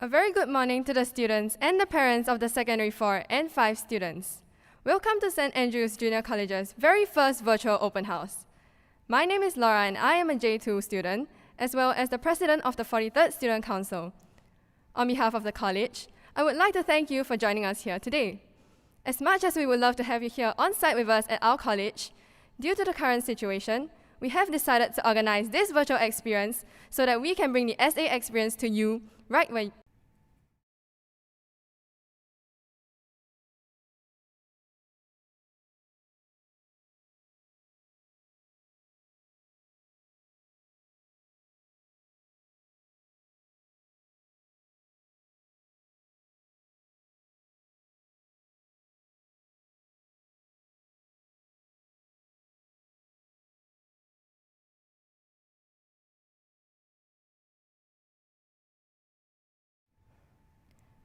A very good morning to the students and the parents of the secondary 4 and 5 students. Welcome to St. Andrew's Junior College's very first virtual open house. My name is Laura and I am a J2 student, as well as the president of the 43rd Student Council. On behalf of the college, I would like to thank you for joining us here today. As much as we would love to have you here on site with us at our college, due to the current situation, we have decided to organize this virtual experience so that we can bring the SA experience to you right where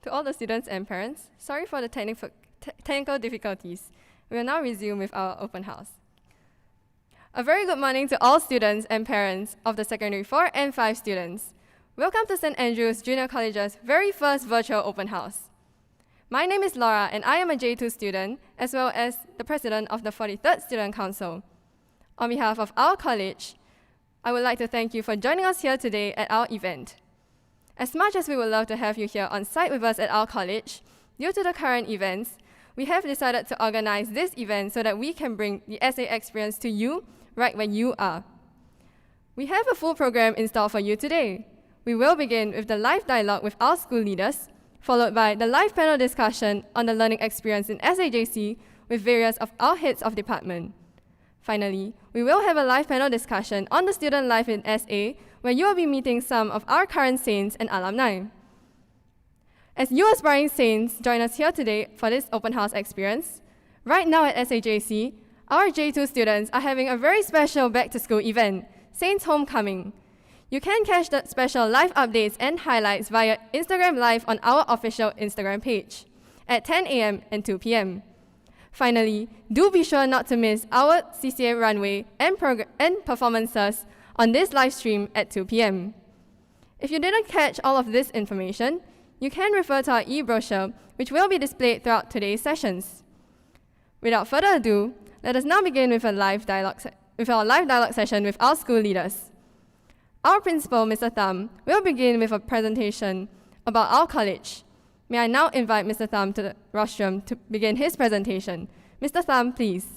To all the students and parents, sorry for the technical difficulties. We will now resume with our open house. A very good morning to all students and parents of the secondary 4 and 5 students. Welcome to St. Andrew's Junior College's very first virtual open house. My name is Laura and I am a J2 student, as well as the president of the 43rd Student Council. On behalf of our college, I would like to thank you for joining us here today at our event. As much as we would love to have you here on site with us at our college, due to the current events, we have decided to organize this event so that we can bring the SA experience to you right where you are. We have a full program in store for you today. We will begin with the live dialogue with our school leaders, followed by the live panel discussion on the learning experience in SAJC with various of our heads of department. Finally, we will have a live panel discussion on the student life in SA, where you will be meeting some of our current saints and alumni. As you aspiring saints join us here today for this open house experience, right now at SAJC, our J2 students are having a very special back-to-school event, Saints Homecoming. You can catch the special live updates and highlights via Instagram Live on our official Instagram page at 10 a.m. and 2 p.m. Finally, do be sure not to miss our CCA runway and performances on this live stream at 2 p.m. If you didn't catch all of this information, you can refer to our e-brochure, which will be displayed throughout today's sessions. Without further ado, let us now begin with our live dialogue session with our school leaders. Our principal, Mr. Tham, will begin with a presentation about our college. May I now invite Mr. Tham to the rostrum to begin his presentation. Mr. Tham, please.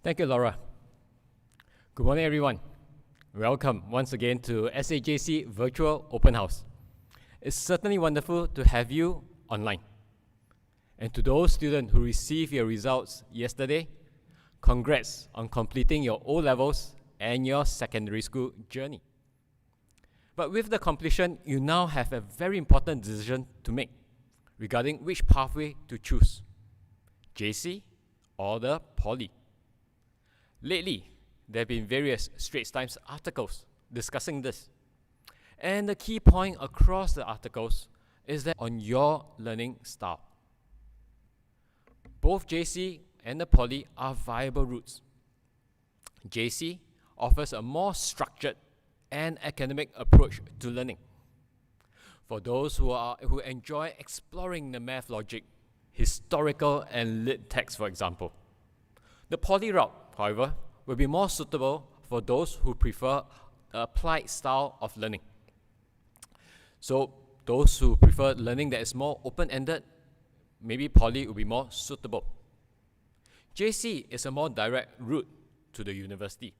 Thank you, Laura. Good morning, everyone. Welcome once again to SAJC Virtual Open House. It's certainly wonderful to have you online. And to those students who received your results yesterday, congrats on completing your O-levels and your secondary school journey. But with the completion, you now have a very important decision to make regarding which pathway to choose, JC or the Poly. Lately, there have been various Straits Times articles discussing this. And the key point across the articles is that on your learning style. Both JC and the Poly are viable routes. JC offers a more structured and academic approach to learning. For those who enjoy exploring the math logic, historical and lit text, for example. The Poly route, however, will be more suitable for those who prefer the applied style of learning. So those who prefer learning that is more open-ended, maybe Poly will be more suitable. JC is a more direct route to the university.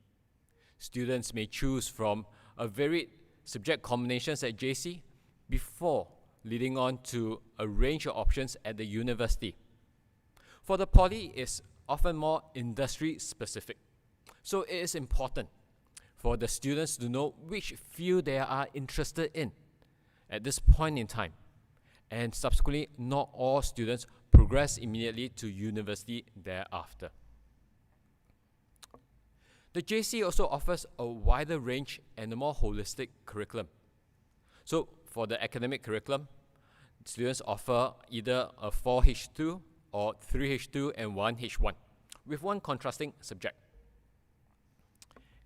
Students may choose from a varied subject combinations at JC before leading on to a range of options at the university. For the Poly, it's often more industry-specific. So it is important for the students to know which field they are interested in at this point in time. And subsequently, not all students progress immediately to university thereafter. The JC also offers a wider range and a more holistic curriculum. So for the academic curriculum, students offer either a 4H2 or 3H2 and 1H1, with one contrasting subject.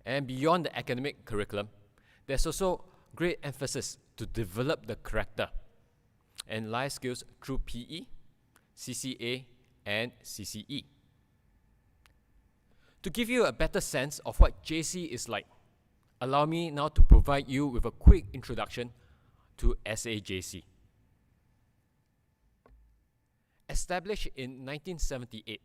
And beyond the academic curriculum, there's also great emphasis to develop the character and life skills through PE, CCA, and CCE. To give you a better sense of what JC is like, allow me now to provide you with a quick introduction to SAJC. Established in 1978,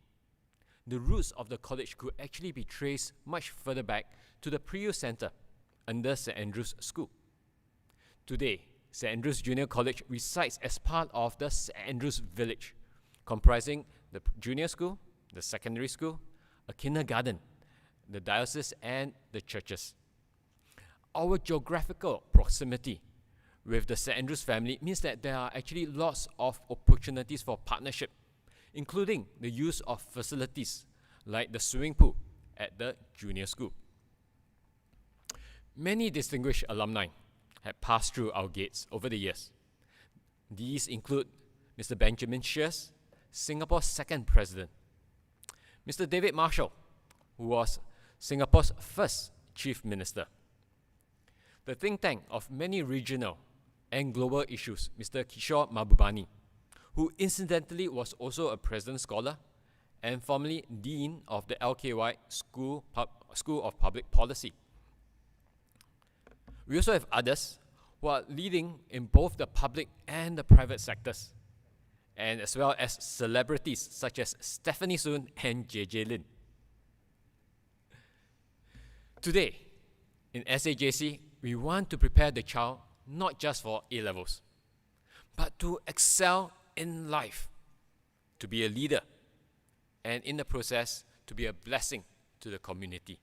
the roots of the college could actually be traced much further back to the Pre-U Center under St. Andrew's School. Today, St. Andrew's Junior College resides as part of the St. Andrew's Village, comprising the junior school, the secondary school, a kindergarten, the diocese, and the churches. Our geographical proximity with the St. Andrews family means that there are actually lots of opportunities for partnership, including the use of facilities like the swimming pool at the junior school. Many distinguished alumni have passed through our gates over the years. These include Mr. Benjamin Shears, Singapore's second president, Mr. David Marshall, who was Singapore's first chief minister, the think tank of many regional and global issues, Mr. Kishore Mahbubani, who incidentally was also a president scholar and formerly dean of the LKY School of Public Policy. We also have others who are leading in both the public and the private sectors, and as well as celebrities such as Stephanie Soon and JJ Lin. Today, in SAJC, we want to prepare the child not just for A-levels, but to excel in life, to be a leader, and in the process, to be a blessing to the community.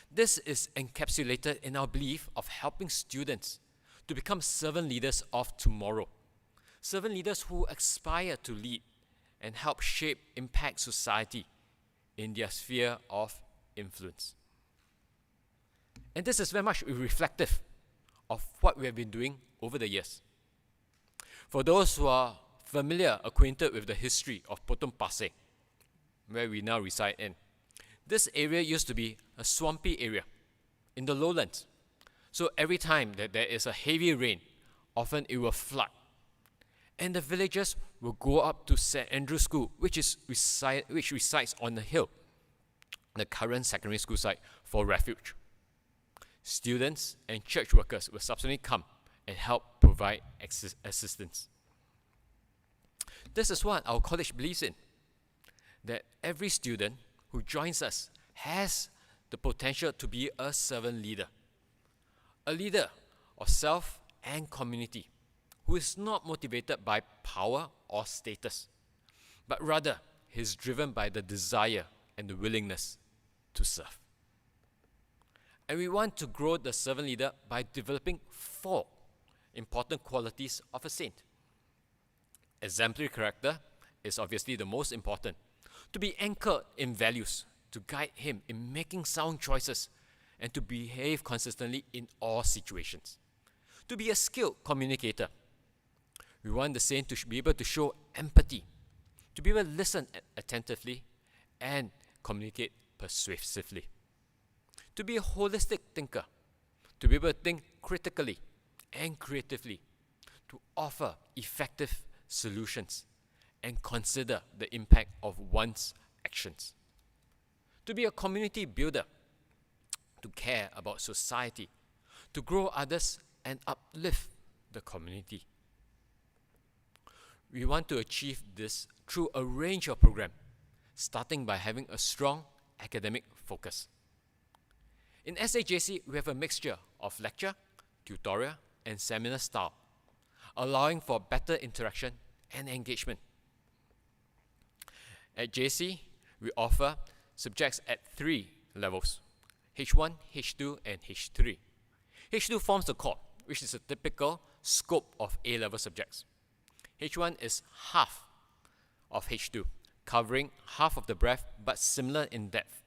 This is encapsulated in our belief of helping students to become servant leaders of tomorrow. Servant leaders who aspire to lead and help shape, impact society in their sphere of influence. And this is very much reflective of what we have been doing over the years. For those who are acquainted with the history of Potong Pasir, where we now reside in, this area used to be a swampy area in the lowlands. So every time that there is a heavy rain, often it will flood. And the villagers will go up to St. Andrew's School, which resides on the hill, the current secondary school site, for refuge. Students and church workers will subsequently come and help provide assistance. This is what our college believes in, that every student who joins us has the potential to be a servant leader, a leader of self and community, who is not motivated by power or status, but rather is driven by the desire and the willingness to serve. And we want to grow the servant leader by developing 4 important qualities of a saint. Exemplary character is obviously the most important, to be anchored in values, to guide him in making sound choices, and to behave consistently in all situations. To be a skilled communicator, we want the saint to be able to show empathy, to be able to listen attentively and communicate persuasively. To be a holistic thinker, to be able to think critically and creatively, to offer effective solutions and consider the impact of one's actions. To be a community builder, to care about society, to grow others and uplift the community. We want to achieve this through a range of programs, starting by having a strong academic focus. In SAJC, we have a mixture of lecture, tutorial, and seminar style, allowing for better interaction and engagement. At JC, we offer subjects at 3 levels, H1, H2, and H3. H2 forms the core, which is a typical scope of A-level subjects. H1 is half of H2, covering half of the breadth but similar in depth.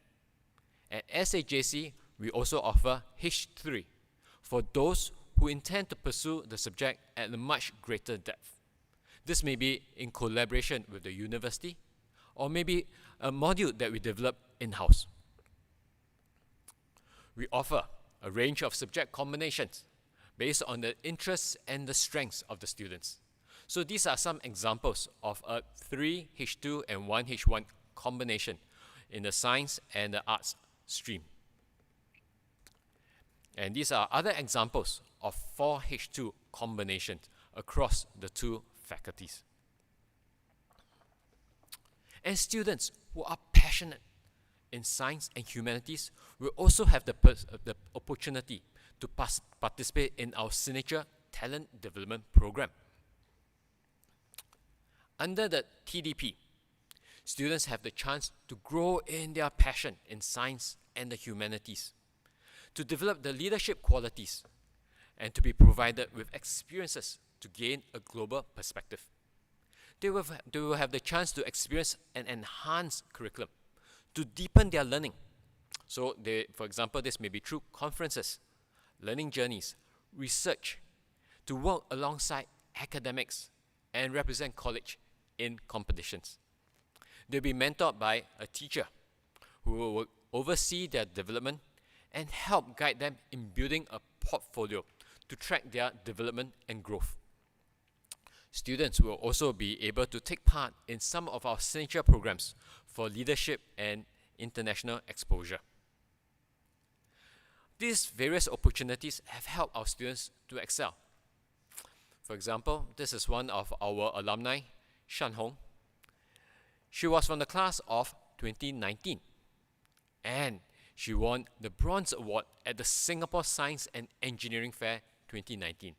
At SAJC, we also offer H3 for those who intend to pursue the subject at a much greater depth. This may be in collaboration with the university, or maybe a module that we develop in-house. We offer a range of subject combinations based on the interests and the strengths of the students. So these are some examples of a 3H2 and 1H1 combination in the science and the arts stream. And these are other examples of 4H2 combinations across the two faculties. And students who are passionate in science and humanities will also have the opportunity to participate in our signature talent development program. Under the TDP, students have the chance to grow in their passion in science and the humanities, to develop the leadership qualities, and to be provided with experiences to gain a global perspective. They will have the chance to experience an enhanced curriculum, to deepen their learning. So, for example, this may be through conferences, learning journeys, research, to work alongside academics and represent college in competitions. They'll be mentored by a teacher who will oversee their development and help guide them in building a portfolio to track their development and growth. Students will also be able to take part in some of our signature programs for leadership and international exposure. These various opportunities have helped our students to excel. For example, this is one of our alumni, Shan Hong. She was from the class of 2019, and she won the Bronze Award at the Singapore Science and Engineering Fair 2019.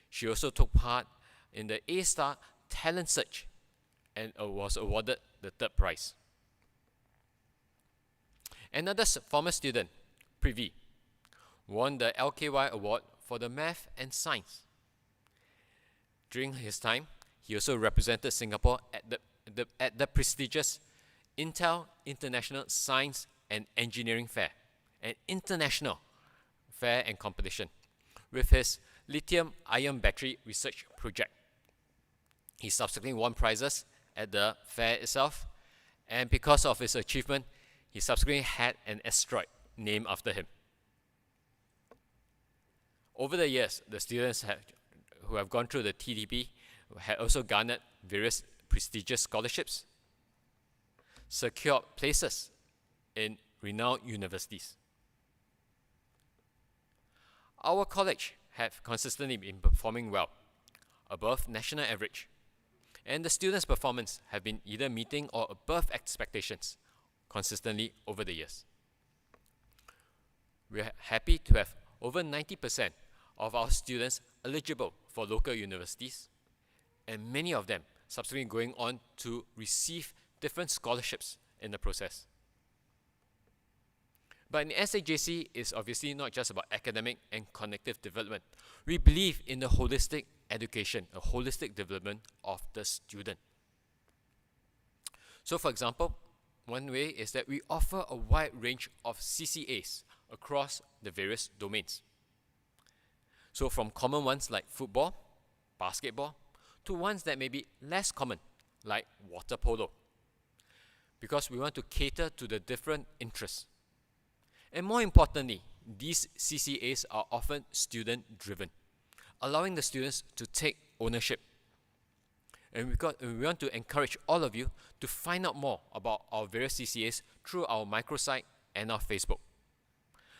She also took part in the A-Star Talent Search and was awarded the 3rd prize. Another former student, Privi, won the LKY Award for the Math and Science. During his time, he also represented Singapore at the prestigious Intel International Science and Engineering Fair, an international fair and competition, with his lithium-ion battery research project. He subsequently won prizes at the fair itself, and because of his achievement, he subsequently had an asteroid named after him. Over the years, the students who have gone through the TDP had also garnered various prestigious scholarships, secured places in renowned universities. Our college have consistently been performing well, above national average, and the students' performance have been either meeting or above expectations consistently over the years. We are happy to have over 90% of our students eligible for local universities, and many of them subsequently going on to receive different scholarships in the process. But in SAJC, it's obviously not just about academic and cognitive development. We believe in the holistic education, a holistic development of the student. So for example, one way is that we offer a wide range of CCAs across the various domains. So from common ones like football, basketball, to ones that may be less common, like water polo, because we want to cater to the different interests. And more importantly, these CCAs are often student-driven, allowing the students to take ownership. And we want to encourage all of you to find out more about our various CCAs through our microsite and our Facebook.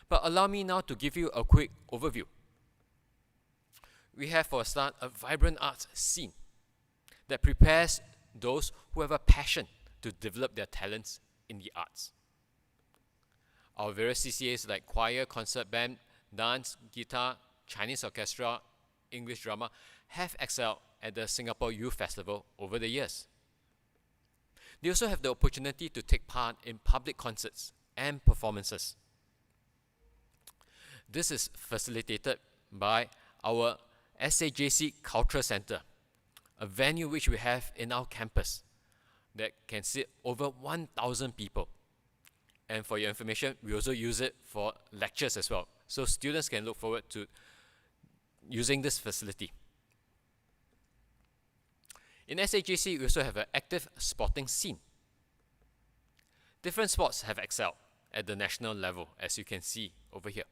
But allow me now to give you a quick overview. We have, for a start, a vibrant arts scene that prepares those who have a passion to develop their talents in the arts. Our various CCAs like choir, concert band, dance, guitar, Chinese orchestra, English drama have excelled at the Singapore Youth Festival over the years. They also have the opportunity to take part in public concerts and performances. This is facilitated by our SAJC Cultural Center, a venue which we have in our campus that can sit over 1,000 people. And for your information, we also use it for lectures as well. So students can look forward to using this facility. In SAJC, we also have an active sporting scene. Different sports have excelled at the national level, as you can see over here.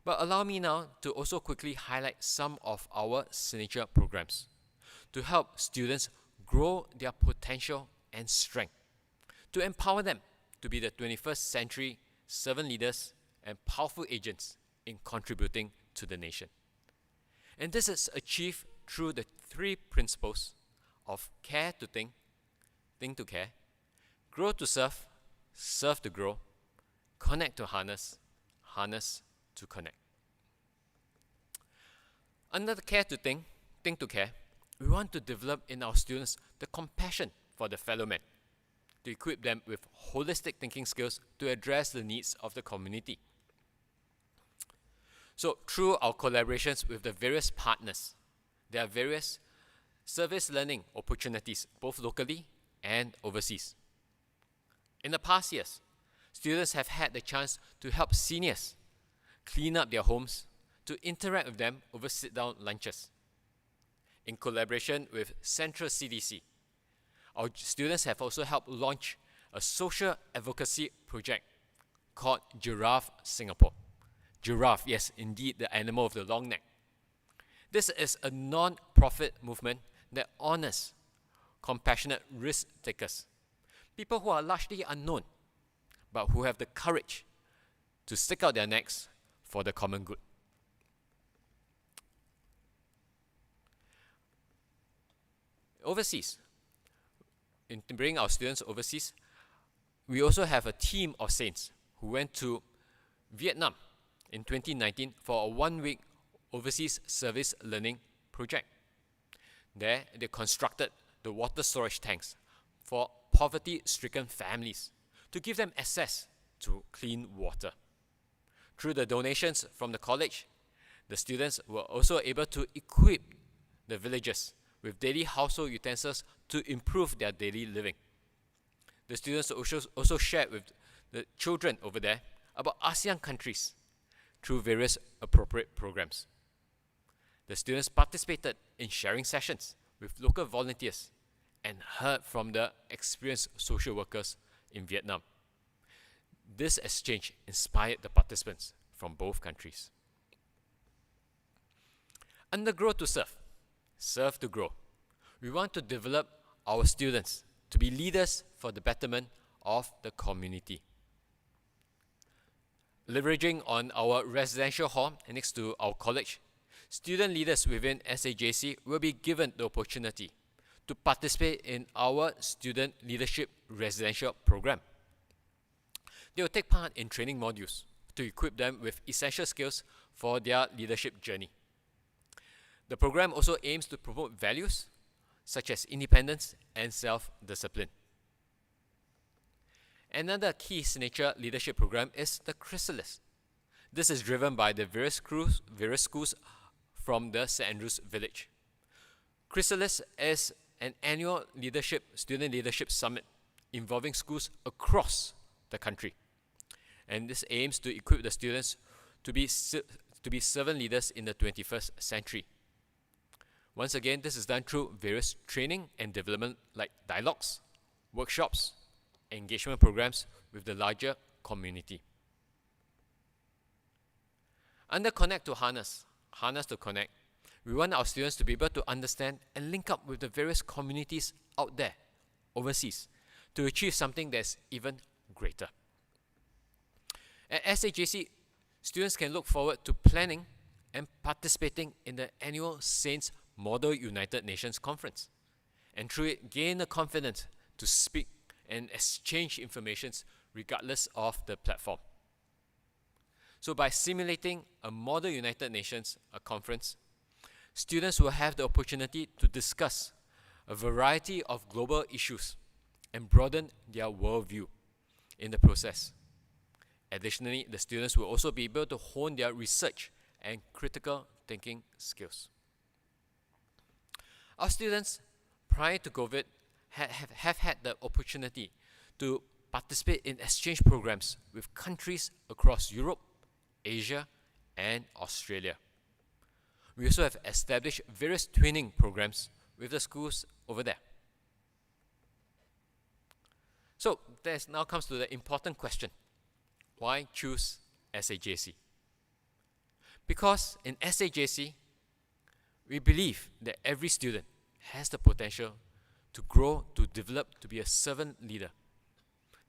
But allow me now to also quickly highlight some of our signature programs to help students grow their potential and strength, to empower them to be the 21st century servant leaders and powerful agents in contributing to the nation. And this is achieved through the three principles of care to think to care, grow to serve, serve to grow, connect to harness, harness to connect. Under the care to think to care, we want to develop in our students the compassion for the fellow man, to equip them with holistic thinking skills to address the needs of the community. So through our collaborations with the various partners, there are various service learning opportunities, both locally and overseas. In the past years, students have had the chance to help seniors clean up their homes, to interact with them over sit-down lunches. In collaboration with Central CDC, our students have also helped launch a social advocacy project called Giraffe Singapore. Giraffe, yes, indeed, the animal of the long neck. This is a non-profit movement that honors compassionate risk takers, people who are largely unknown, but who have the courage to stick out their necks for the common good. Overseas, in bringing our students overseas, we also have a team of saints who went to Vietnam in 2019 for a one-week overseas service learning project. There, they constructed the water storage tanks for poverty-stricken families to give them access to clean water. Through the donations from the college, the students were also able to equip the villagers with daily household utensils to improve their daily living. The students also shared with the children over there about ASEAN countries through various appropriate programs. The students participated in sharing sessions with local volunteers and heard from the experienced social workers in Vietnam. This exchange inspired the participants from both countries. Under Grow to Serve, Serve to Grow, we want to develop our students to be leaders for the betterment of the community. Leveraging on our residential hall next to our college, student leaders within SAJC will be given the opportunity to participate in our student leadership residential program. They will take part in training modules to equip them with essential skills for their leadership journey. The program also aims to promote values such as independence and self-discipline. Another key signature leadership program is the Chrysalis. This is driven by the various schools from the St. Andrews Village. Chrysalis is an annual student leadership summit involving schools across the country. And this aims to equip the students to be servant leaders in the 21st century. Once again, this is done through various training and development like dialogues, workshops, engagement programs with the larger community. Under Connect to Harness, Harness to Connect, we want our students to be able to understand and link up with the various communities out there, overseas, to achieve something that's even greater. At SAJC, students can look forward to planning and participating in the annual Saints Model United Nations Conference, and through it gain the confidence to speak and exchange information regardless of the platform. So by simulating a Model United Nations conference, students will have the opportunity to discuss a variety of global issues and broaden their worldview in the process. Additionally, the students will also be able to hone their research and critical thinking skills. Our students, prior to COVID, have had the opportunity to participate in exchange programs with countries across Europe, Asia, and Australia. We also have established various twinning programs with the schools over there. So that now comes to the important question. Why choose SAJC? Because in SAJC, we believe that every student has the potential to grow, to develop, to be a servant leader.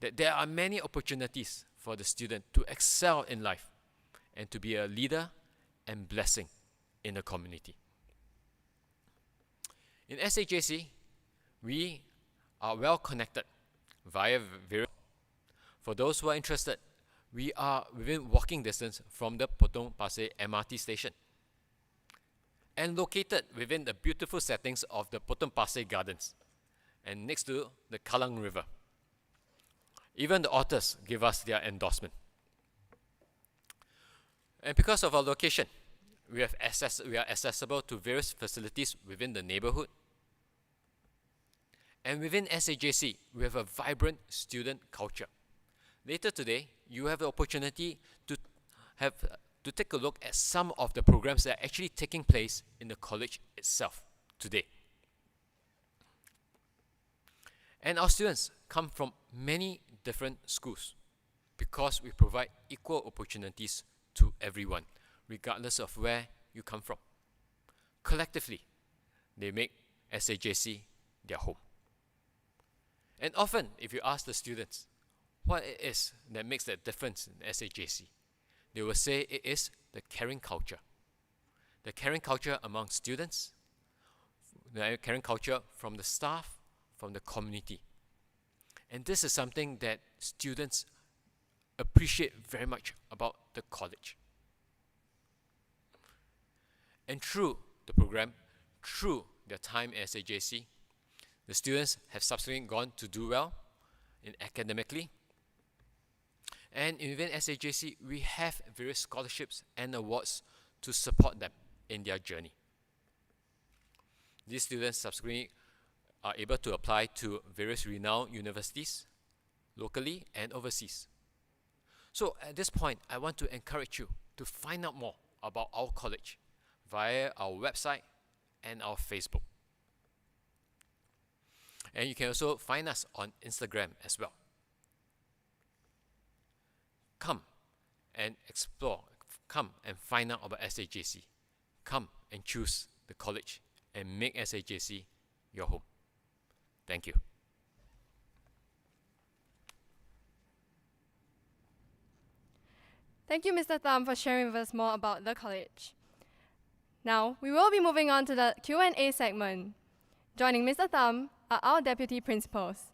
That there are many opportunities for the student to excel in life and to be a leader and blessing in the community. In SAJC, we are well connected via various. For those who are interested, we are within walking distance from the Potong Pasir MRT station and located within the beautiful settings of the Potong Pasir Gardens and next to the Kallang River. Even the authors give us their endorsement. And because of our location, we are accessible to various facilities within the neighborhood. And within SAJC, we have a vibrant student culture. Later today, you have the opportunity to take a look at some of the programs that are actually taking place in the college itself today. And our students come from many different schools because we provide equal opportunities to everyone, regardless of where you come from. Collectively, they make SAJC their home. And often, if you ask the students what it is that makes the difference in SAJC, they will say it is the caring culture. The caring culture among students, the caring culture from the staff, from the community. And this is something that students appreciate very much about the college. And through the program, through their time at SAJC, the students have subsequently gone to do well in academically. And within SAJC, we have various scholarships and awards to support them in their journey. These students subsequently are able to apply to various renowned universities, locally and overseas. So at this point, I want to encourage you to find out more about our college via our website and our Facebook. And you can also find us on Instagram as well. Come and explore. Come and find out about SAJC. Come and choose the college and make SAJC your home. Thank you. Thank you, Mr. Tham, for sharing with us more about the college. Now, we will be moving on to the Q&A segment. Joining Mr. Tham are our deputy principals,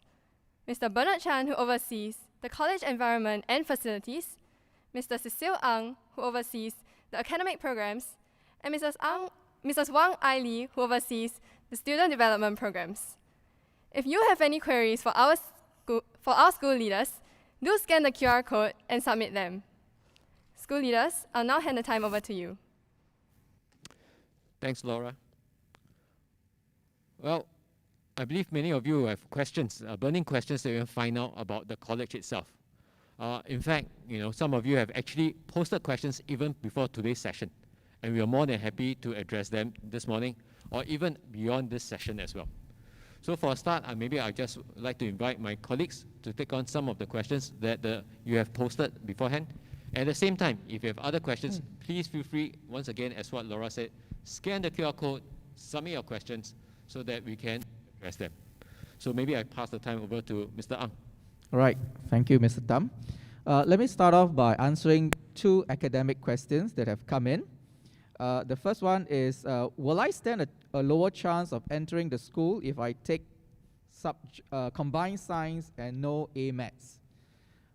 Mr. Bernard Chan, who oversees the college environment and facilities, Mr. Cecile Ang, who oversees the academic programs, and Mrs. Wang Ai Li, who oversees the student development programs. If you have any queries for our school leaders, do scan the QR code and submit them. School leaders, I'll now hand the time over to you. Thanks, Laura. Well, I believe many of you have questions, burning questions that you want to find out about the college itself. In fact, some of you have actually posted questions even before today's session, and we are more than happy to address them this morning or even beyond this session as well. So for a start, maybe I'd just like to invite my colleagues to take on some of the questions that you have posted beforehand. At the same time, if you have other questions, please feel free, once again, as what Laura said, scan the QR code, submit your questions so that we can address them. So maybe I pass the time over to Mr. Ang. All right, thank you, Mr. Tham. Let me start off by answering two academic questions that have come in. The first one is, will I stand a lower chance of entering the school if I take combined science and no A-Maths?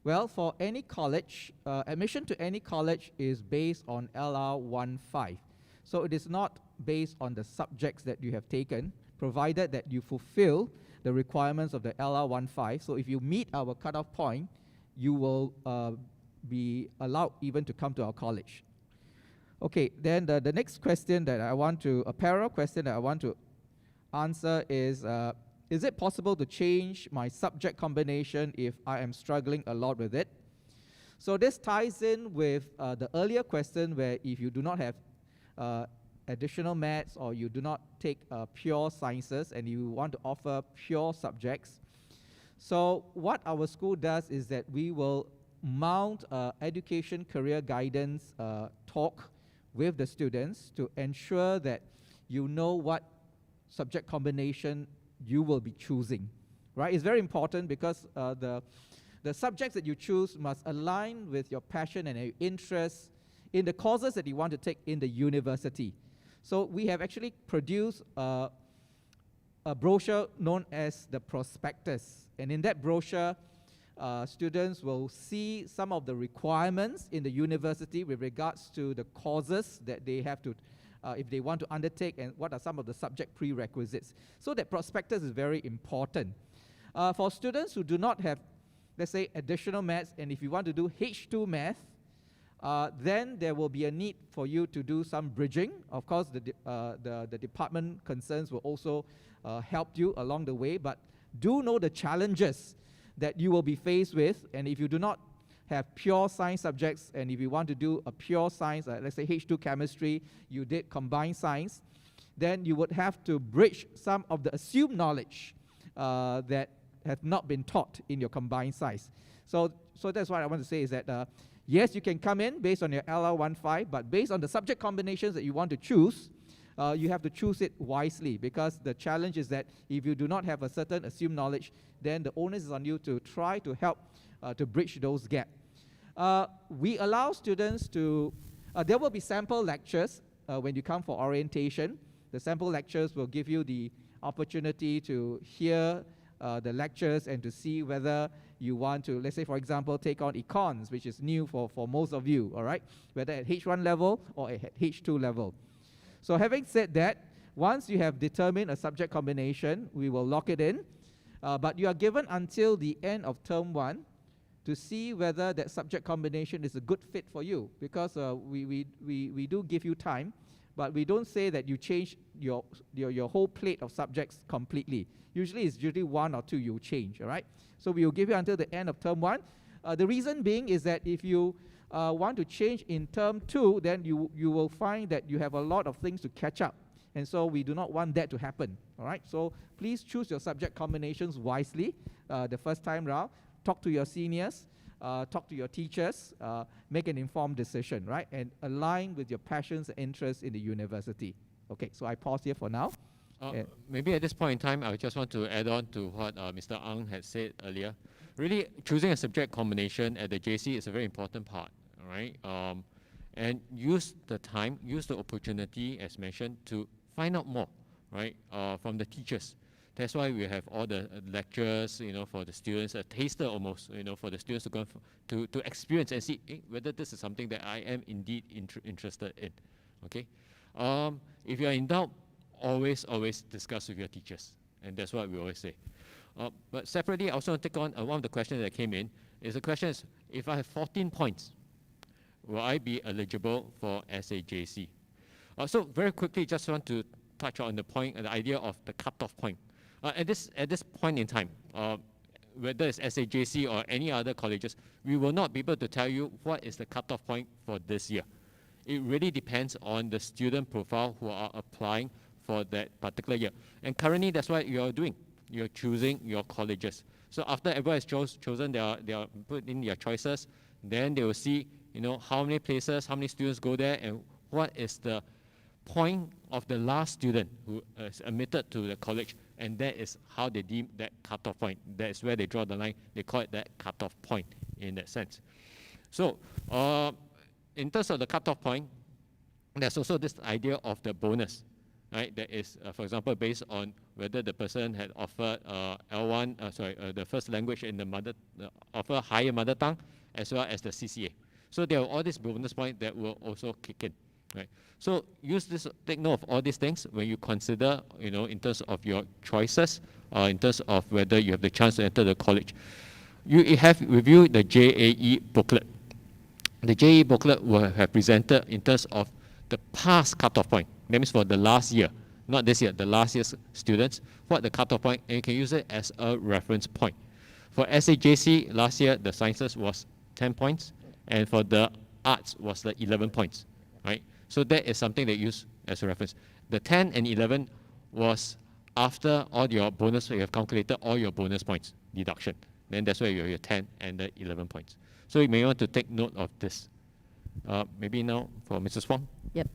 Well, for any college, admission to any college is based on LR15. So it is not based on the subjects that you have taken, provided that you fulfill the requirements of the LR15. So if you meet our cutoff point, you will be allowed even to come to our college. Okay, then the next question that I want to, a parallel question that I want to answer is it possible to change my subject combination if I am struggling a lot with it? So this ties in with the earlier question where if you do not have additional maths or you do not take pure sciences and you want to offer pure subjects. So what our school does is that we will mount education career guidance talk with the students to ensure that you know what subject combination you will be choosing, right? It's very important because the subjects that you choose must align with your passion and your interests in the courses that you want to take in the university. So we have actually produced a brochure known as the prospectus. And in that brochure, students will see some of the requirements in the university with regards to the courses that they have to, if they want to undertake, and what are some of the subject prerequisites. So that prospectus is very important. For students who do not have, let's say, additional maths, and if you want to do H2 math, then there will be a need for you to do some bridging. Of course, the department concerns will also help you along the way, but do know the challenges that you will be faced with. And if you do not have pure science subjects, and if you want to do a pure science, let's say H2 chemistry, you did combined science, then you would have to bridge some of the assumed knowledge that have not been taught in your combined science. So that's what I want to say is that yes, you can come in based on your LR15, but based on the subject combinations that you want to choose, you have to choose it wisely, because the challenge is that if you do not have a certain assumed knowledge, then the onus is on you to try to help to bridge those gaps. We allow students to, there will be sample lectures when you come for orientation. The sample lectures will give you the opportunity to hear the lectures and to see whether you want to, let's say, for example, take on econs, which is new for most of you, all right? Whether at H1 level or at H2 level. So having said that, once you have determined a subject combination, we will lock it in. But you are given until the end of term 1 to see whether that subject combination is a good fit for you, because we do give you time, but we don't say that you change your whole plate of subjects completely. Usually it's usually 1 or 2 you change, all right? So we will give you until the end of term 1. The reason being is that if you want to change in term 2, then you will find that you have a lot of things to catch up. And so we do not want that to happen, all right? So please choose your subject combinations wisely the first time round. Talk to your seniors, talk to your teachers, make an informed decision, right? And align with your passions and interests in the university. Okay, so I pause here for now. Maybe at this point in time, I just want to add on to what Mr. Ang had said earlier. Really, choosing a subject combination at the JC is a very important part, right? And use the time, use the opportunity, as mentioned, to find out more, right, from the teachers. That's why we have all the lectures, you know, for the students, a taster almost, you know, for the students to go to experience and see whether this is something that I am indeed interested in. Okay, if you are in doubt, always discuss with your teachers, and that's what we always say. But separately, I also want to take on one of the questions that came in. Is the question is, if I have 14 points, will I be eligible for SAJC? So very quickly, just want to touch on the point, the idea of the cutoff point. At this point in time, whether it's SAJC or any other colleges, we will not be able to tell you what is the cutoff point for this year. It really depends on the student profile who are applying for that particular year. And currently, that's what you're doing. You're choosing your colleges. So after everyone has chosen, they are put in their choices, then they will see, you know, how many places, how many students go there, and what is the point of the last student who is admitted to the college, and that is how they deem that cutoff point. That is where they draw the line. They call it that cutoff point in that sense. So in terms of the cutoff point, there's also this idea of the bonus, right? That is, for example, based on whether the person had offered L1, the first language in the offer higher mother tongue, as well as the CCA. So there are all these bonus points that will also kick in, right? So take note of all these things when you consider, you know, in terms of your choices, in terms of whether you have the chance to enter the college. You have reviewed the JAE booklet. The JAE booklet will have presented in terms of the past cutoff point. That means for the last year, not this year, the last year's students, what the cutoff point, and you can use it as a reference point. For SAJC, last year, the sciences was 10 points. and for the arts was the 11 points, right? So that is something that you use as a reference. The 10 and 11 was after all your bonus, you have calculated all your bonus points deduction. Then that's where you have your 10 and the 11 points. So you may want to take note of this. Maybe now for Mrs. Wong. Yep.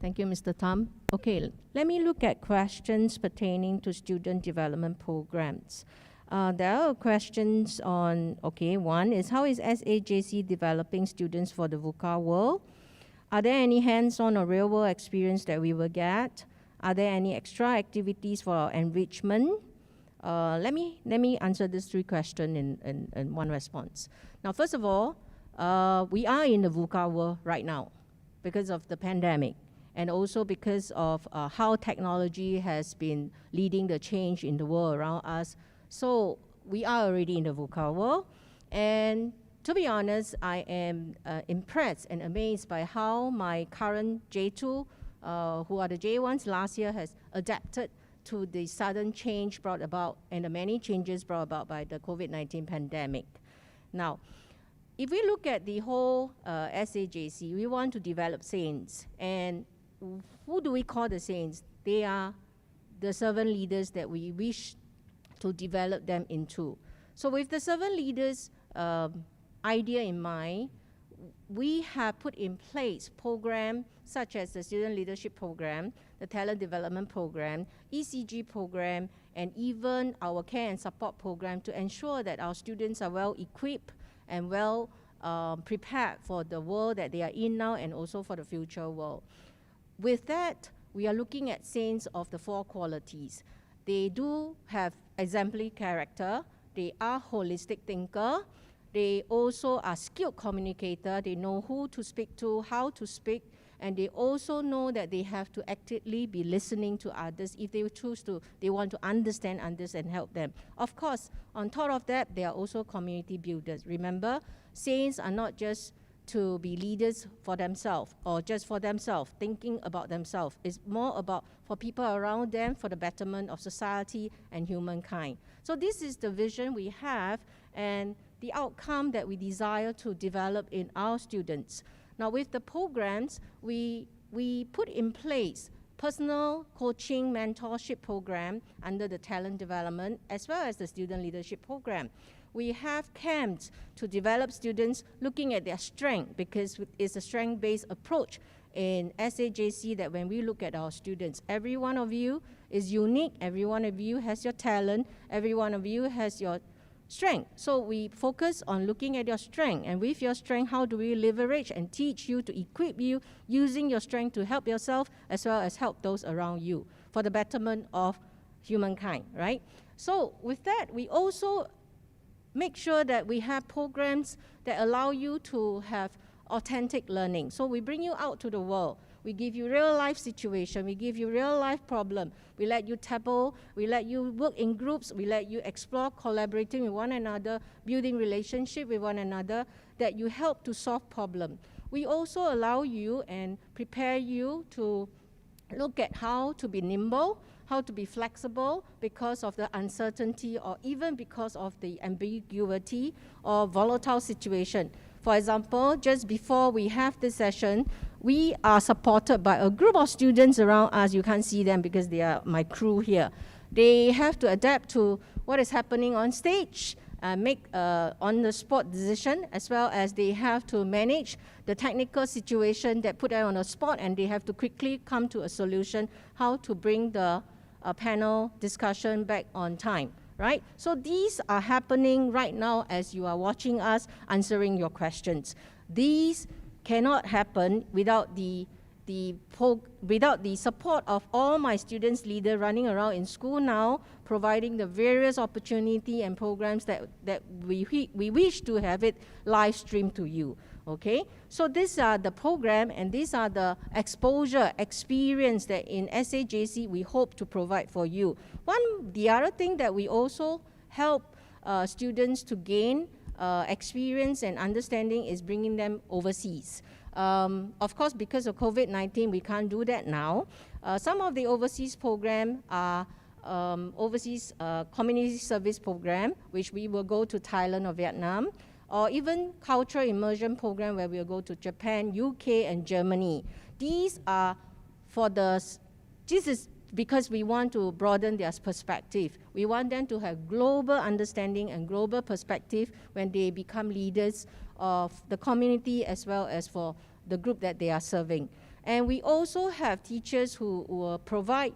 Thank you, Mr. Tam. Okay, let me look at questions pertaining to student development programs. There are questions on, okay, one is how is SAJC developing students for the VUCA world? Are there any hands-on or real-world experience that we will get? Are there any extra activities for our enrichment? Let me answer these three questions in one response. Now, first of all, we are in the VUCA world right now because of the pandemic and also because of how technology has been leading the change in the world around us. So we are already in the VUCA world. And to be honest, I am impressed and amazed by how my current J2, who are the J1s last year, has adapted to the sudden change brought about and the many changes brought about by the COVID-19 pandemic. Now, if we look at the whole SAJC, we want to develop saints. And who do we call the saints? They are the servant leaders that we wish to develop them into. So with the servant leaders idea in mind, we have put in place programs such as the Student Leadership Program, the Talent Development Program, ECG Program, and even our Care and Support Program to ensure that our students are well equipped and well prepared for the world that they are in now and also for the future world. With that, we are looking at saints of the four qualities. They do have exemplary character, they are holistic thinker, they also are skilled communicator, they know who to speak to, how to speak, and they also know that they have to actively be listening to others if they choose to, they want to understand others and help them. Of course, on top of that, they are also community builders. Remember, saints are not just to be leaders for themselves or just for themselves, thinking about themselves. It's more about for people around them, for the betterment of society and humankind. So this is the vision we have and the outcome that we desire to develop in our students. Now with the programs, we put in place personal coaching mentorship program under the talent development as well as the student leadership program. We have camps to develop students looking at their strength because it's a strength-based approach in SAJC that when we look at our students, every one of you is unique, every one of you has your talent, every one of you has your strength. So we focus on looking at your strength, and with your strength, how do we leverage and teach you to equip you using your strength to help yourself as well as help those around you for the betterment of humankind, right? So with that, we also make sure that we have programs that allow you to have authentic learning. So we bring you out to the world. We give you real life situation. We give you real life problem. We let you tackle. We let you work in groups. We let you explore collaborating with one another, building relationship with one another, that you help to solve problem. We also allow you and prepare you to look at how to be nimble, how to be flexible because of the uncertainty or even because of the ambiguity or volatile situation. For example, just before we have this session, we are supported by a group of students around us. You can't see them because they are my crew here. They have to adapt to what is happening on stage, make on-the-spot decision, as well as they have to manage the technical situation that put them on the spot, and they have to quickly come to a solution how to bring the panel discussion back on time, right? So these are happening right now as you are watching us answering your questions. These cannot happen without the support of all my students leaders running around in school now, providing the various opportunity and programs that we wish to have it live streamed to you. Okay, so these are the program and these are the exposure, experience that in SAJC we hope to provide for you. The other thing that we also help students to gain experience and understanding is bringing them overseas. Of course, because of COVID-19, we can't do that now. Some of the overseas program are overseas community service program, which we will go to Thailand or Vietnam. or even cultural immersion program where we'll go to Japan, UK, and Germany. These are this is because we want to broaden their perspective. We want them to have global understanding and global perspective when they become leaders of the community as well as for the group that they are serving. And we also have teachers who will provide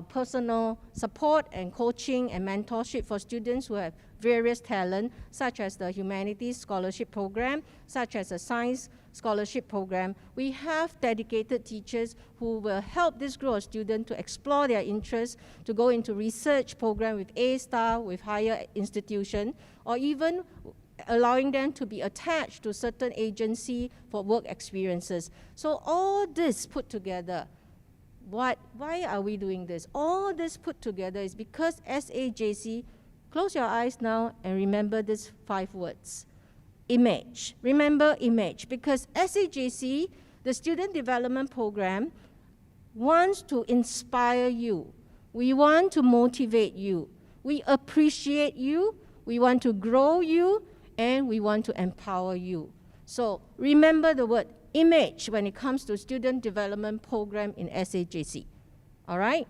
personal support and coaching and mentorship for students who have various talent, such as the Humanities Scholarship Program, such as a Science Scholarship Program. We have dedicated teachers who will help this group of students to explore their interests, to go into research program with A-star, with higher institution, or even allowing them to be attached to certain agency for work experiences. So all this put together, why are we doing this? All this put together is because SAJC, close your eyes now and remember these 5 words. Image. Remember image, because SAJC, the Student Development Program, wants to inspire you. We want to motivate you. We appreciate you. We want to grow you, and we want to empower you. So remember the word image when it comes to Student Development Program in SAJC. All right?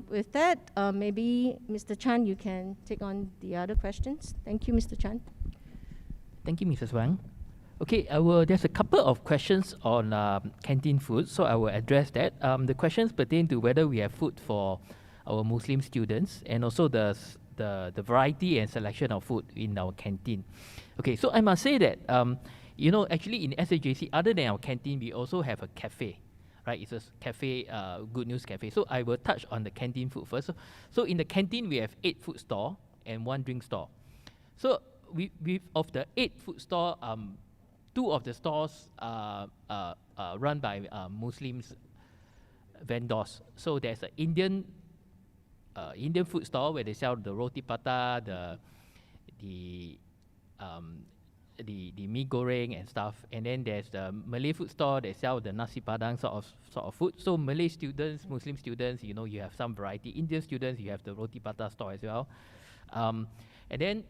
With that, maybe Mr. Chan, you can take on the other questions. Thank you, Mr. Chan. Thank you, Mrs. Wang. Okay, there's a couple of questions on canteen food, so I will address that. The questions pertain to whether we have food for our Muslim students and also the variety and selection of food in our canteen. Okay, so I must say that, actually in SAJC, other than our canteen, we also have a cafe, right? It's a cafe, Good News Cafe. So I will touch on the canteen food first. So in the canteen, we have 8 food store and 1 drink store. So of the 8 food store, 2 of the stores are run by Muslims vendors. So there's an Indian food store where they sell the roti prata, the mee goreng and stuff, and then there's the Malay food store that sell the nasi padang sort of food. So Malay students, Muslim students, you have some variety. Indian students, you have the roti prata store as well. And then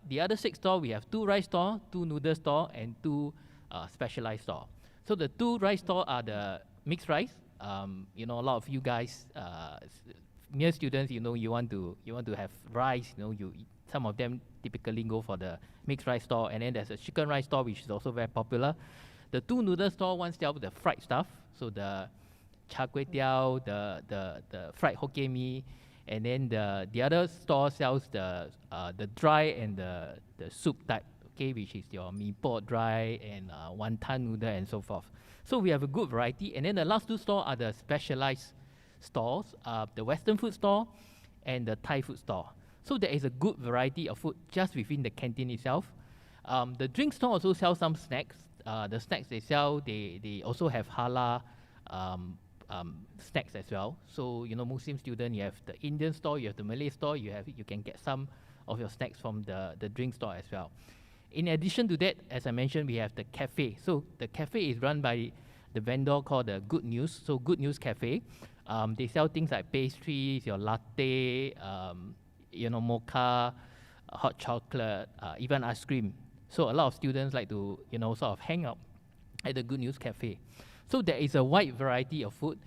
the other 6 store, we have 2 rice store, 2 noodle store, and 2 specialized store. So the 2 rice store are the mixed rice. A lot of you guys, mere students, you want to have rice. Some of them typically go for the mixed rice store, and then there's a chicken rice store which is also very popular. The 2 noodle store, one sells the fried stuff, so the char kway teow, the fried Hokkien mee. And then the other store sells the dry and the soup type, okay, which is your mee pot dry and wonton noodle and so forth. So we have a good variety. And then the last 2 stores are the specialized stores, the Western food store and the Thai food store. So there is a good variety of food just within the canteen itself. The drink store also sells some snacks. The snacks they sell, they also have halal snacks as well. So Muslim student, you have the Indian store, you have the Malay store, you can get some of your snacks from the drink store as well. In addition to that, as I mentioned, we have the cafe. So the cafe is run by the vendor called the Good News. So Good News Cafe, they sell things like pastries, your latte, mocha, hot chocolate, even ice cream. So a lot of students like to sort of hang out at the Good News Cafe. So there is a wide variety of food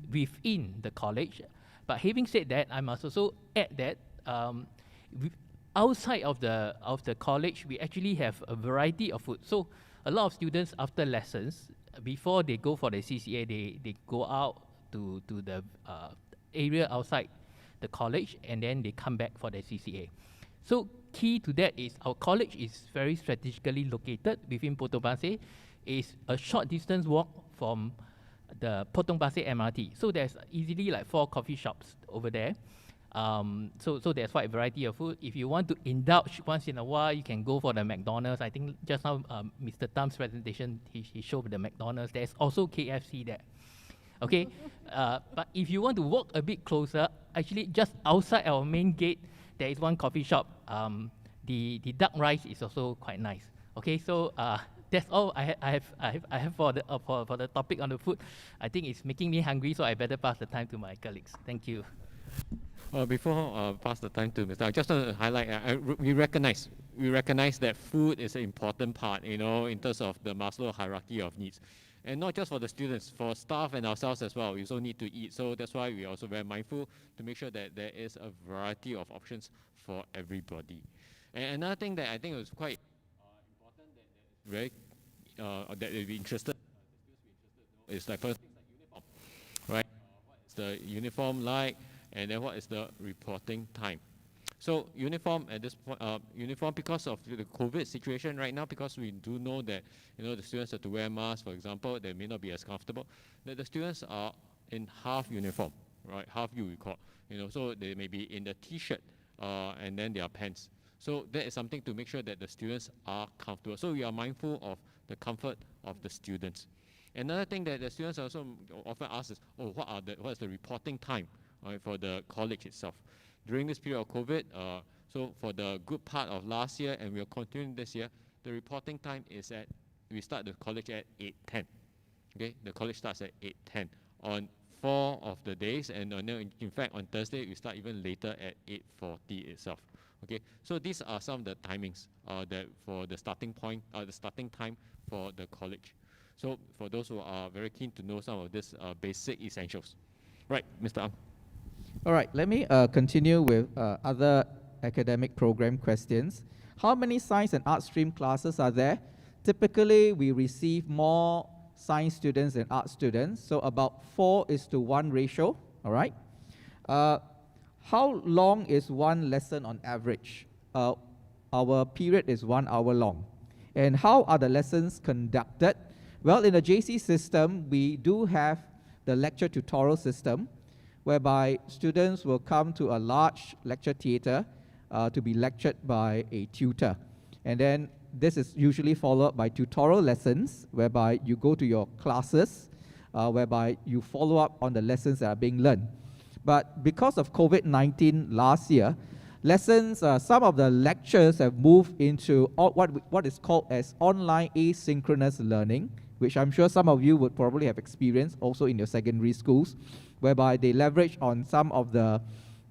within the college. But having said that, I must also add that outside of the college, we actually have a variety of food. So a lot of students after lessons, before they go for the CCA, they go out to the area outside the college, and then they come back for the CCA. So key to that is our college is very strategically located within Potong Pasir. It's a short distance walk from the Potong Pasir MRT. So there's easily like 4 coffee shops over there. So there's quite a variety of food. If you want to indulge once in a while, you can go for the McDonald's. I think just now Mr. Tam's presentation, he showed the McDonald's. There's also KFC there. Okay, but if you want to walk a bit closer, actually just outside our main gate, there is one coffee shop. The duck rice is also quite nice. Okay, so that's all I have for the topic on the food. I think it's making me hungry, so I better pass the time to my colleagues. Thank you. Before pass the time to Mr. I just want to highlight, we recognize we recognize that food is an important part, you know, in terms of the Maslow hierarchy of needs. And not just for the students, for staff and ourselves as well, we also need to eat. So that's why we are also very mindful to make sure that there is a variety of options for everybody. And another thing that I think was quite important that is very, that they'll be interested, is like first things like uniform, right? What is the uniform like, and then what is the reporting time? So uniform at this point, uniform because of the COVID situation right now, because we do know that, you know, the students have to wear masks, for example, they may not be as comfortable, that the students are in half uniform, right? Half U we call, you know, so they may be in the t-shirt and then their pants. So that is something to make sure that the students are comfortable. So we are mindful of the comfort of the students. Another thing that the students also often ask is, oh, what is the reporting time, right, for the college itself? During this period of COVID, so for the good part of last year, and we are continuing this year, the reporting time is we start the college at 8:10. Okay, the college starts at 8:10 on 4 of the days, and in fact on Thursday we start even later at 8:40 itself. Okay, so these are some of the timings that for the starting point, the starting time for the college. So for those who are very keen to know some of these basic essentials, right, Mr. Ang? All right, let me continue with other academic program questions. How many science and art stream classes are there? Typically, we receive more science students than art students, so about 4:1 ratio, all right? How long is one lesson on average? Our period is 1 hour long. And how are the lessons conducted? Well, in the JC system, we do have the lecture tutorial system, whereby students will come to a large lecture theatre to be lectured by a tutor. And then this is usually followed by tutorial lessons, whereby you go to your classes, whereby you follow up on the lessons that are being learned. But because of COVID-19 last year, lessons, some of the lectures have moved into what is called as online asynchronous learning, which I'm sure some of you would probably have experienced also in your secondary schools, whereby they leverage on some of the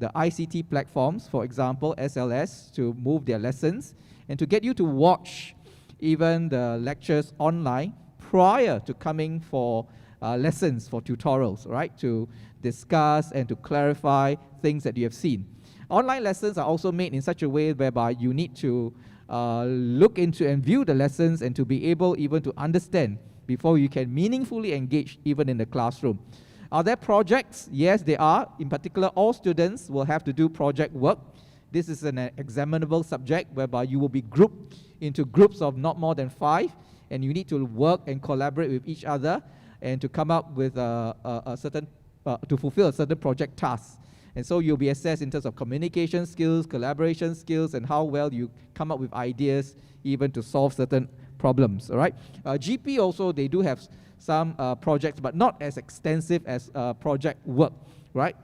ICT platforms, for example, SLS, to move their lessons and to get you to watch even the lectures online prior to coming for lessons, for tutorials, right, to discuss and to clarify things that you have seen. Online lessons are also made in such a way whereby you need to look into and view the lessons and to be able even to understand before you can meaningfully engage even in the classroom. Are there projects? Yes, there are. In particular, all students will have to do project work. This is an examinable subject whereby you will be grouped into groups of not more than 5, and you need to work and collaborate with each other and to come up with a certain, to fulfill a certain project task. And so you'll be assessed in terms of communication skills, collaboration skills, and how well you come up with ideas even to solve certain problems, all right? GP also, they do have some projects, but not as extensive as project work, right?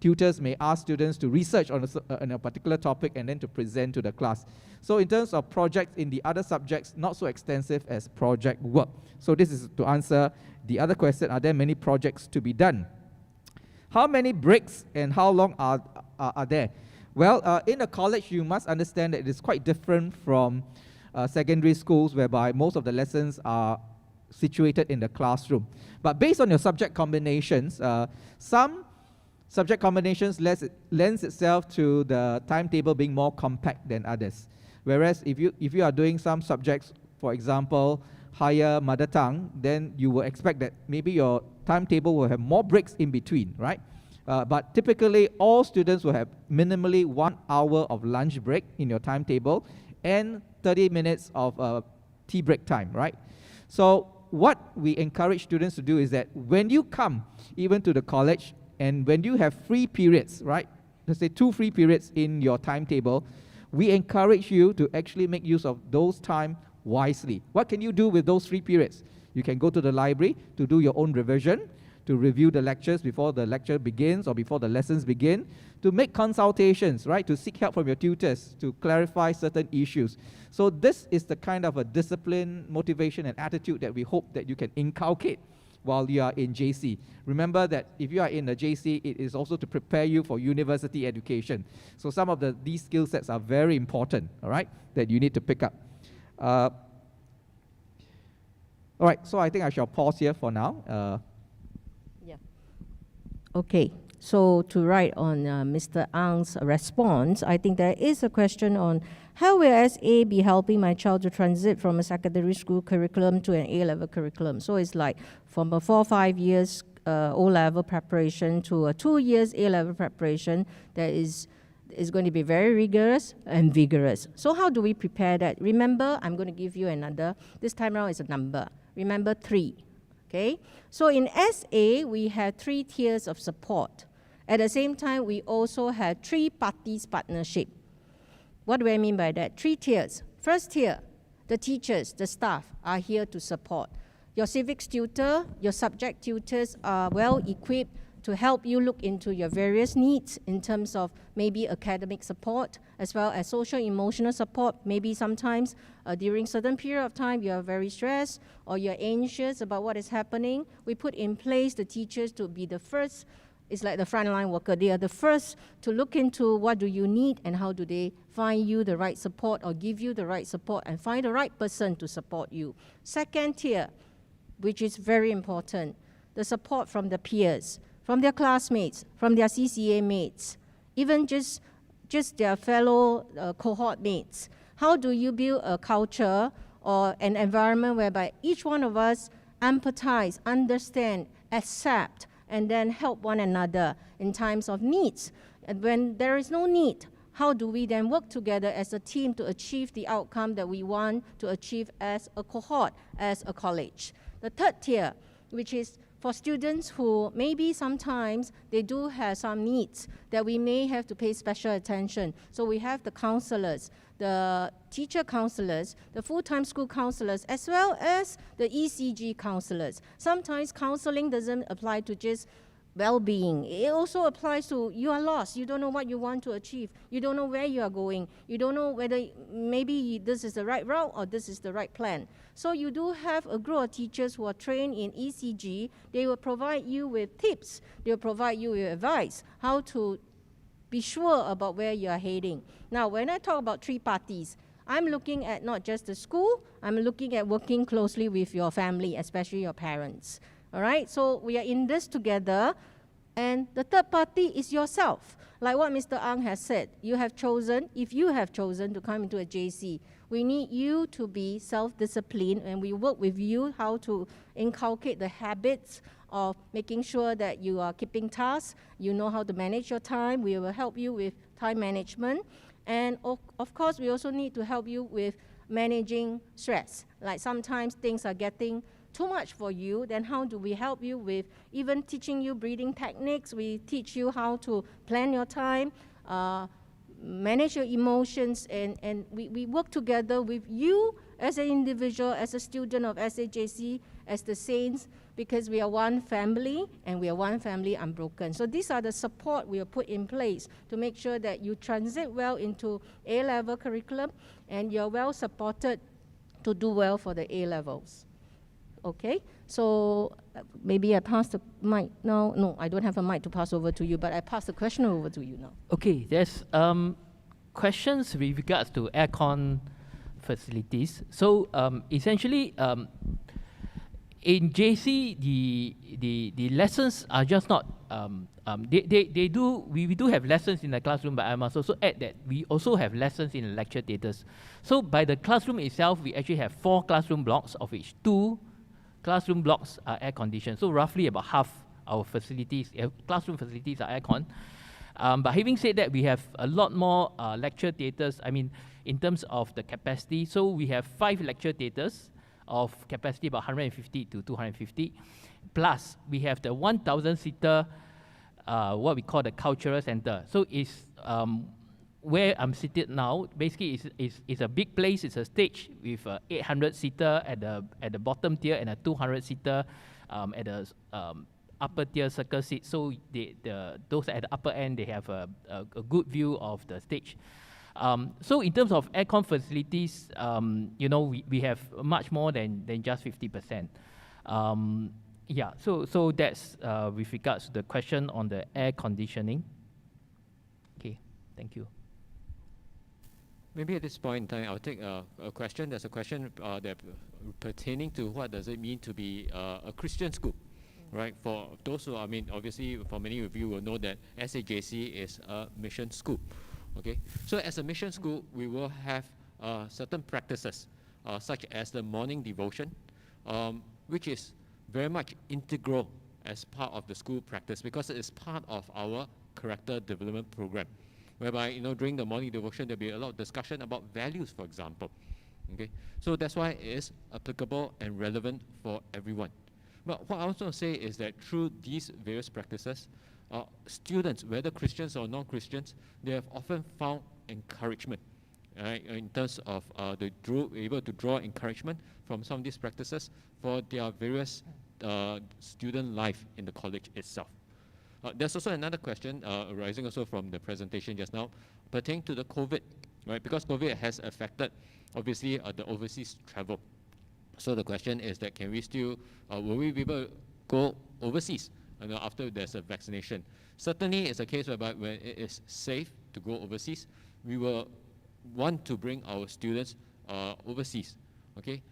Tutors may ask students to research on a particular topic and then to present to the class. So in terms of projects in the other subjects, not so extensive as project work. So this is to answer the other question, are there many projects to be done? How many breaks and how long are there? Well, in a college, you must understand that it is quite different from secondary schools, whereby most of the lessons are situated in the classroom. But based on your subject combinations, some subject combinations lends itself to the timetable being more compact than others. Whereas if you are doing some subjects, for example, higher mother tongue, then you will expect that maybe your timetable will have more breaks in between, right? But typically, all students will have minimally 1 hour of lunch break in your timetable and 30 minutes of tea break time, right? So what we encourage students to do is that when you come even to the college and when you have free periods, right? Let's say 2 free periods in your timetable, we encourage you to actually make use of those time wisely. What can you do with those 3 periods? You can go to the library to do your own revision, to review the lectures before the lecture begins or before the lessons begin, to make consultations, right, to seek help from your tutors, to clarify certain issues. So this is the kind of a discipline, motivation, and attitude that we hope that you can inculcate while you are in JC. Remember that if you are in a JC, it is also to prepare you for university education. So some of these skill sets are very important, all right, that you need to pick up. All right, so I think I shall pause here for now. Yeah. Okay. So to write on Mr. Ang's response, I think there is a question on how will SA be helping my child to transit from a secondary school curriculum to an A-level curriculum? So it's like from a 4 or 5 years O-level preparation to a 2 years A-level preparation that is going to be very rigorous and vigorous. So how do we prepare that? Remember, I'm going to give you another, this time around is a number. Remember 3, okay? So in SA, we have 3 tiers of support. At the same time, we also have 3 parties partnership. What do I mean by that? 3 tiers. First tier, the teachers, the staff are here to support. Your civics tutor, your subject tutors are well equipped to help you look into your various needs in terms of maybe academic support as well as social emotional support. Maybe sometimes during certain period of time you are very stressed or you're anxious about what is happening. We put in place the teachers to be the first. It's like the frontline worker. They are the first to look into what do you need and how do they find you the right support or give you the right support and find the right person to support you. Second tier, which is very important, the support from the peers, from their classmates, from their CCA mates, even just their fellow cohort mates. How do you build a culture or an environment whereby each one of us empathize, understand, accept, and then help one another in times of needs? And when there is no need, how do we then work together as a team to achieve the outcome that we want to achieve as a cohort, as a college? The third tier, which is for students who maybe sometimes they do have some needs that we may have to pay special attention. So we have the counselors, the teacher counselors, the full-time school counselors, as well as the ECG counselors. Sometimes counseling doesn't apply to just well-being. It also applies to you are lost. You don't know what you want to achieve. You don't know where you are going. You don't know whether maybe this is the right route or this is the right plan. So you do have a group of teachers who are trained in ECG. They will provide you with tips. They will provide you with advice, how to be sure about where you are heading. Now, when I talk about 3 parties, I'm looking at not just the school, I'm looking at working closely with your family, especially your parents. All right, so we are in this together, and the third party is yourself. Like what Mr. Ang has said, you have chosen, if you have chosen to come into a JC, we need you to be self-disciplined, and we work with you how to inculcate the habits of making sure that you are keeping tasks, you know how to manage your time. We will help you with time management. And of course, we also need to help you with managing stress. Like sometimes things are getting too much for you, then how do we help you with even teaching you breathing techniques? We teach you how to plan your time, manage your emotions, and we work together with you as an individual, as a student of SAJC, as the saints, because we are one family, and we are one family unbroken. So these are the support we have put in place to make sure that you transit well into A-level curriculum, and you're well supported to do well for the A-levels. Okay, so maybe I pass the mic now. No, I don't have a mic to pass over to you, but I pass the question over to you now. Okay, there's questions with regards to aircon facilities. So essentially, in JC, the lessons are just not we do have lessons in the classroom, but I must also add that we also have lessons in the lecture theatres. So by the classroom itself, we actually have 4 classroom blocks, of which 2 classroom blocks are air conditioned. So roughly about half our facilities, classroom facilities are aircon. But having said that, we have a lot more lecture theatres, I mean, in terms of the capacity. So we have 5 lecture theatres of capacity about 150 to 250. Plus, we have the 1,000-seater, what we call the cultural center. So it's where I'm seated now. Basically, it's a big place. It's a stage with 800-seater at the bottom tier and a 200-seater at the upper tier circle seat. So those at the upper end, they have a good view of the stage. So in terms of aircon facilities, you know, we have much more than just 50%. Yeah, so that's with regards to the question on the air conditioning. Okay, thank you. Maybe at this point in time, I'll take a question. There's a question that pertaining to what does it mean to be a Christian school, right? For those who, I mean, obviously, for many of you will know that SAJC is a mission school, okay? So as a mission school, we will have certain practices, such as the morning devotion, which is very much integral as part of the school practice because it is part of our character development program, whereby, you know, during the morning devotion, there'll be a lot of discussion about values, for example. Okay, so that's why it is applicable and relevant for everyone. But what I also say is that through these various practices, students, whether Christians or non-Christians, they have often found encouragement, right, in terms of able to draw encouragement from some of these practices for their various student life in the college itself. There's also another question arising also from the presentation just now, pertaining to the COVID, right? Because COVID has affected, obviously, the overseas travel. So the question is that can we still, will we be able to go overseas after there's a vaccination? Certainly, it's a case whereby when it is safe to go overseas, we will want to bring our students overseas, okay?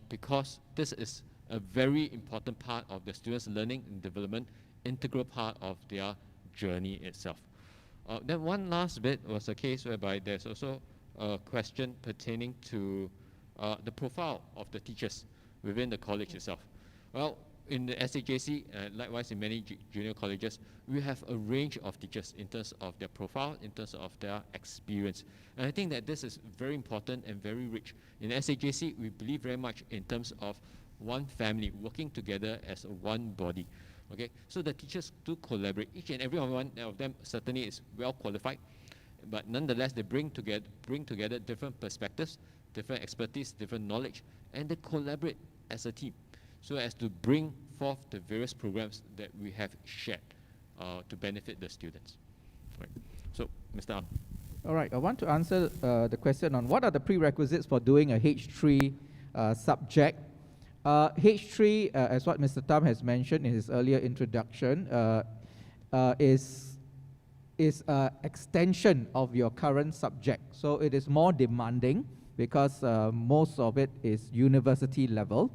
Because this is a very important part of the students' learning and development, integral part of their journey itself. Then one last bit was a case whereby there's also a question pertaining to the profile of the teachers within the college itself. Well, in the SAJC, likewise in many junior colleges, we have a range of teachers in terms of their profile, in terms of their experience. And I think that this is very important and very rich. In SAJC, we believe very much in terms of one family working together as one body. Okay, so the teachers do collaborate. Each and every one of them certainly is well qualified, but nonetheless they bring together different perspectives, different expertise, different knowledge, and they collaborate as a team, so as to bring forth the various programs that we have shared to benefit the students. Right. So, Mr. Ang. All right, I want to answer the question on what are the prerequisites for doing a H3 subject. H3, as what Mr. Tam has mentioned in his earlier introduction, is an extension of your current subject. So it is more demanding because most of it is university level.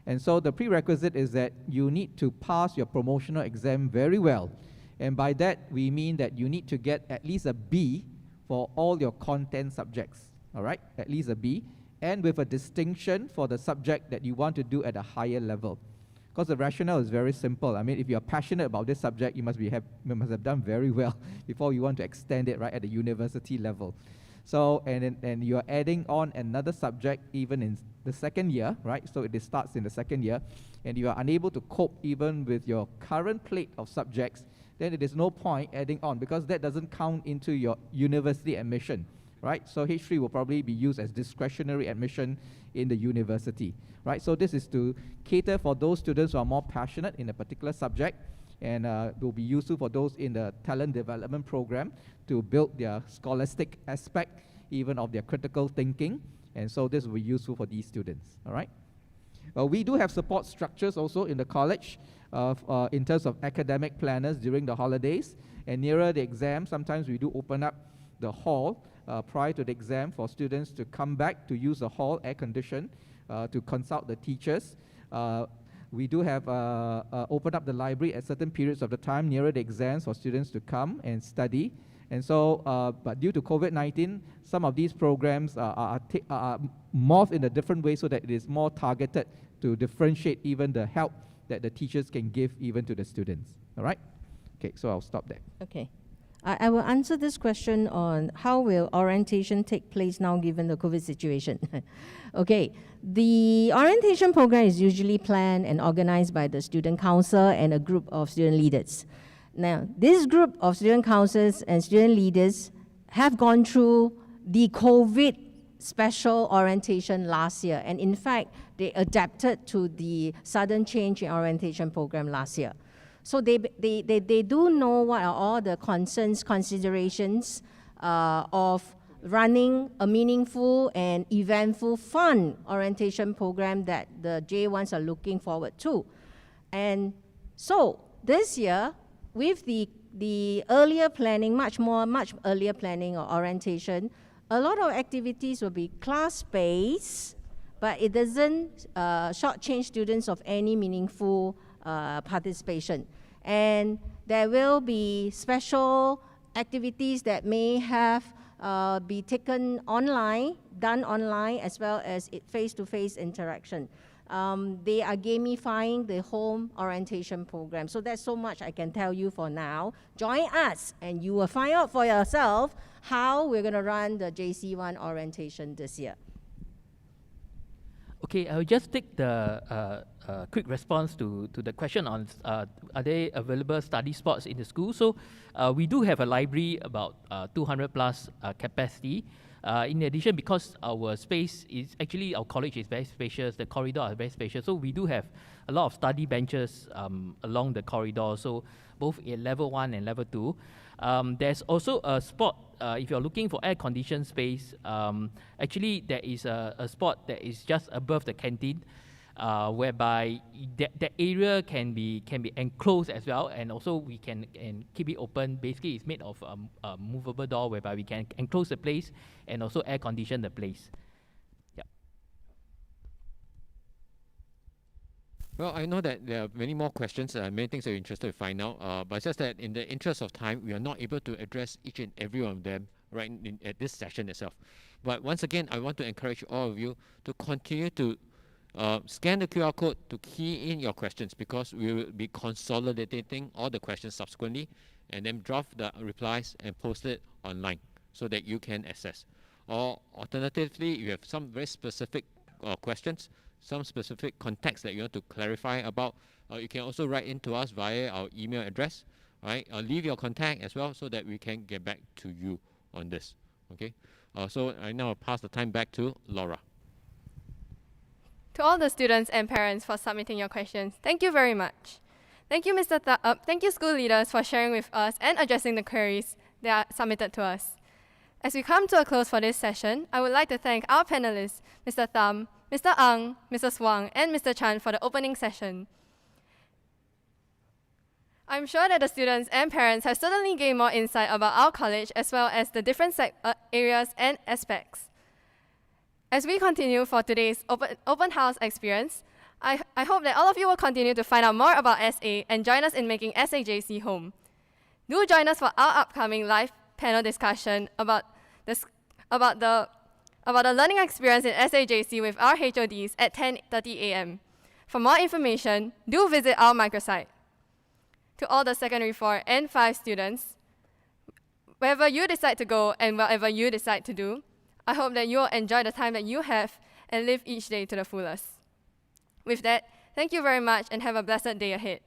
And so the prerequisite is that you need to pass your promotional exam very well. And by that, we mean that you need to get at least a B for all your content subjects, all right? At least a B, and with a distinction for the subject that you want to do at a higher level. Because the rationale is very simple. I mean, if you're passionate about this subject, you must have done very well before you want to extend it right at the university level. So, and you're adding on another subject even in the second year, right? So it starts in the second year, and you are unable to cope even with your current plate of subjects, then it is no point adding on because that doesn't count into your university admission, right? So H3 will probably be used as discretionary admission in the university, right? So this is to cater for those students who are more passionate in a particular subject, and will be useful for those in the talent development program to build their scholastic aspect, even of their critical thinking, and so this will be useful for these students, all right? We do have support structures also in the college in terms of academic planners during the holidays, and nearer the exam, sometimes we do open up the hall prior to the exam for students to come back to use the hall air condition to consult the teachers. We do have open up the library at certain periods of the time nearer the exams for students to come and study. And so, but due to COVID-19, some of these programs are morphed in a different way so that it is more targeted to differentiate even the help that the teachers can give even to the students. All right? Okay, so I'll stop there. Okay. I will answer this question on how will orientation take place now given the COVID situation. Okay, the orientation program is usually planned and organized by the student council and a group of student leaders. Now, this group of student councils and student leaders have gone through the COVID special orientation last year, and in fact, they adapted to the sudden change in orientation program last year. So they do know what are all the concerns, considerations of running a meaningful and eventful, fun orientation program that the J1s are looking forward to. And so this year, with the earlier planning, much earlier planning or orientation, a lot of activities will be class-based, but it doesn't shortchange students of any meaningful participation. And there will be special activities that may have be taken online, done online, as well as face-to-face interaction. They are gamifying the home orientation program. So that's so much I can tell you for now. Join us and you will find out for yourself how we're going to run the JC1 orientation this year. Okay, I'll just take the quick response to the question on are there available study spots in the school. So we do have a library about 200 plus capacity. In addition, because our space is actually, our college is very spacious, the corridor is very spacious, so we do have a lot of study benches along the corridor, so both in level 1 and level 2. There's also a spot, if you're looking for air-conditioned space, actually there is a spot that is just above the canteen, whereby that area can be enclosed as well, and also we can keep it open. Basically, it's made of a movable door whereby we can enclose the place and also air condition the place. Yeah. Well, I know that there are many more questions, many things that you're interested to find out, but it's just that in the interest of time, we are not able to address each and every one of them right at this session itself. But once again, I want to encourage all of you to continue to scan the QR code to key in your questions, because we will be consolidating all the questions subsequently and then draft the replies and post it online so that you can access. Or alternatively, you have some very specific questions, some specific context that you want to clarify about, you can also write in to us via our email address, right? Leave your contact as well so that we can get back to you on this, okay? So I now pass the time back to Laura. To all the students and parents for submitting your questions, thank you very much. Thank you, thank you, school leaders, for sharing with us and addressing the queries that are submitted to us. As we come to a close for this session, I would like to thank our panelists, Mr. Tham, Mr. Ang, Mrs. Wang, and Mr. Chan for the opening session. I'm sure that the students and parents have certainly gained more insight about our college as well as the different areas and aspects. As we continue for today's open house experience, I hope that all of you will continue to find out more about SA and join us in making SAJC home. Do join us for our upcoming live panel discussion about the learning experience in SAJC with our HODs at 10:30 a.m. For more information, do visit our microsite. To all the secondary 4 and 5 students, wherever you decide to go and whatever you decide to do, I hope that you will enjoy the time that you have and live each day to the fullest. With that, thank you very much and have a blessed day ahead.